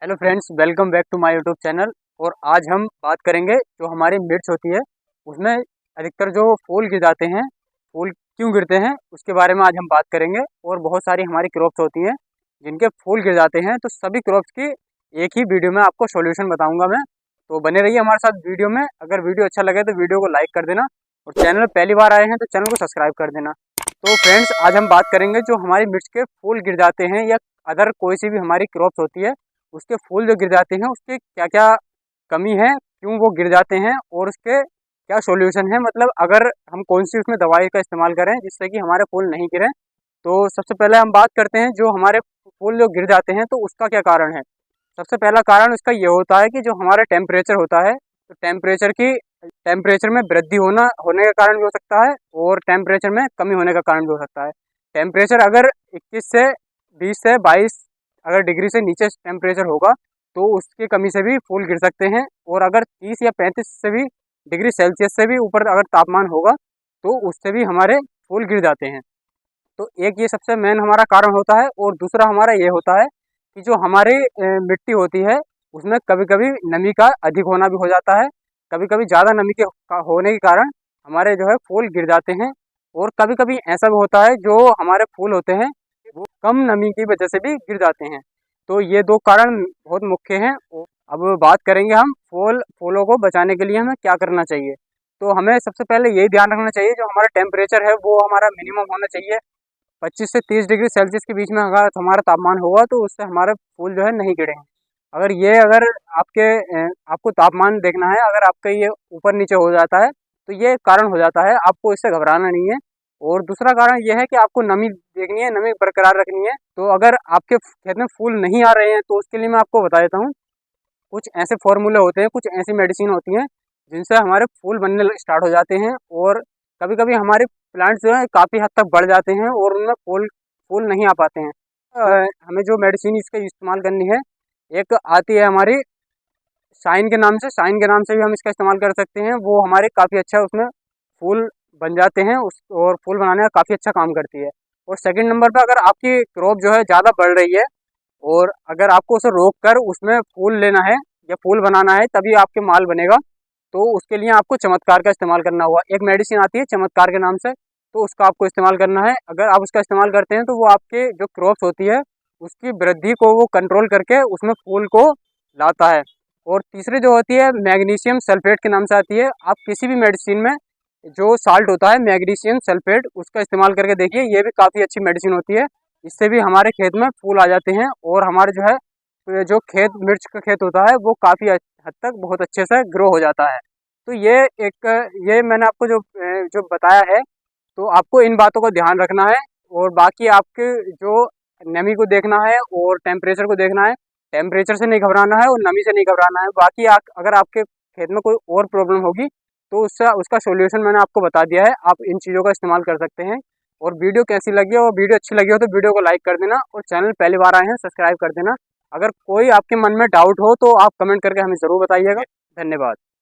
Hello friends, welcome back to my YouTube channel. और आज हम बात करेंगे जो हमारी मिर्च होती है उसमें अधिकतर जो फूल गिर जाते हैं, फूल क्यों गिरते हैं उसके बारे में आज हम बात करेंगे। और बहुत सारी हमारी क्रॉप्स होती हैं जिनके फूल गिर जाते हैं, तो सभी क्रॉप्स की एक ही वीडियो में आपको सॉल्यूशन बताऊंगा मैं। तो बने रहिए हमारे साथ वीडियो में। अगर वीडियो अच्छा लगे तो वीडियो को लाइक कर देना, और चैनल पहली बार आए हैं तो चैनल को सब्सक्राइब कर देना। तो फ्रेंड्स, आज हम बात करेंगे जो हमारी मिर्च के फूल गिर जाते हैं या अदर कोई सी भी हमारी क्रॉप्स होती है उसके फूल जो गिर जाते हैं उसके क्या क्या कमी है, क्यों वो गिर जाते हैं और उसके क्या सॉल्यूशन है। मतलब अगर हम कौन सी उसमें दवाई का इस्तेमाल करें जिससे कि हमारे फूल नहीं गिरें। तो सबसे पहले हम बात करते हैं जो हमारे फूल जो गिर जाते हैं तो उसका क्या कारण है। सबसे पहला कारण उसका ये होता है कि जो हमारा टेम्परेचर होता है, तो टेम्परेचर में वृद्धि होने का कारण भी हो सकता है और टेम्परेचर में कमी होने का कारण भी हो सकता है। टेम्परेचर अगर 21 से 20 से 22 अगर डिग्री से नीचे टेम्परेचर होगा तो उसकी कमी से भी फूल गिर सकते हैं। और अगर 30 या 35 से भी डिग्री सेल्सियस से भी ऊपर अगर तापमान होगा तो उससे भी हमारे फूल गिर जाते हैं। तो एक ये सबसे मेन हमारा कारण होता है। और दूसरा हमारा ये होता है कि जो हमारी मिट्टी होती है उसमें कभी कभी नमी का अधिक होना भी हो जाता है। कभी कभी ज़्यादा नमी के होने के कारण हमारे जो है फूल गिर जाते हैं। और कभी कभी ऐसा भी होता है जो हमारे फूल होते हैं वो कम नमी की वजह से भी गिर जाते हैं। तो ये दो कारण बहुत मुख्य हैं। अब बात करेंगे हम फूलों को बचाने के लिए हमें क्या करना चाहिए। तो हमें सबसे पहले यही ध्यान रखना चाहिए जो हमारा टेम्परेचर है वो हमारा मिनिमम होना चाहिए। 25 से 30 डिग्री सेल्सियस के बीच में अगर हमारा तापमान होगा तो उससे हमारे फूल जो है नहीं गिरेंगे। अगर आपके आपको तापमान देखना है, अगर आपका ये ऊपर नीचे हो जाता है तो ये कारण हो जाता है, आपको इससे घबराना नहीं है। और दूसरा कारण यह है कि आपको नमी देखनी है, नमी बरकरार रखनी है। तो अगर आपके खेत में फूल नहीं आ रहे हैं तो उसके लिए मैं आपको बता देता हूँ। कुछ ऐसे फॉर्मूले होते हैं, कुछ ऐसी मेडिसिन होती हैं जिनसे हमारे फूल बनने स्टार्ट हो जाते हैं। और कभी कभी हमारे प्लांट्स जो है काफ़ी हद तक बढ़ जाते हैं और उनमें फूल फूल नहीं आ पाते हैं। हमें जो मेडिसिन इसका इस्तेमाल करनी है, एक आती है हमारी शाइन के नाम से भी हम इसका इस्तेमाल कर सकते हैं। वो हमारे काफ़ी अच्छा उसमें फूल बन जाते हैं उस और फूल बनाने का काफ़ी अच्छा काम करती है। और सेकंड नंबर पे, अगर आपकी क्रॉप जो है ज़्यादा बढ़ रही है और अगर आपको उसे रोक कर उसमें फूल लेना है या फूल बनाना है तभी आपके माल बनेगा, तो उसके लिए आपको चमत्कार का इस्तेमाल करना होगा। एक मेडिसिन आती है चमत्कार के नाम से, तो उसका आपको इस्तेमाल करना है। अगर आप उसका इस्तेमाल करते हैं तो वो आपके जो क्रॉप्स होती है उसकी वृद्धि को वो कंट्रोल करके उसमें फूल को लाता है। और तीसरी जो होती है मैग्नीशियम सल्फेट के नाम से आती है। आप किसी भी मेडिसिन में जो साल्ट होता है मैग्नीशियम सल्फेट, उसका इस्तेमाल करके देखिए, ये भी काफ़ी अच्छी मेडिसिन होती है। इससे भी हमारे खेत में फूल आ जाते हैं और हमारे जो है जो खेत मिर्च का खेत होता है वो काफ़ी हद तक बहुत अच्छे से ग्रो हो जाता है। तो ये मैंने आपको जो बताया है, तो आपको इन बातों का ध्यान रखना है। और बाकी आपके जो नमी को देखना है और टेम्परेचर को देखना है। टेम्परेचर से नहीं घबराना है और नमी से नहीं घबराना है। बाकी अगर आपके खेत में कोई और प्रॉब्लम होगी तो उसका सॉल्यूशन मैंने आपको बता दिया है, आप इन चीज़ों का इस्तेमाल कर सकते हैं। और वीडियो कैसी लगी हो, वीडियो अच्छी लगी हो तो वीडियो को लाइक कर देना, और चैनल पहली बार आए हैं सब्सक्राइब कर देना। अगर कोई आपके मन में डाउट हो तो आप कमेंट करके हमें ज़रूर बताइएगा। धन्यवाद।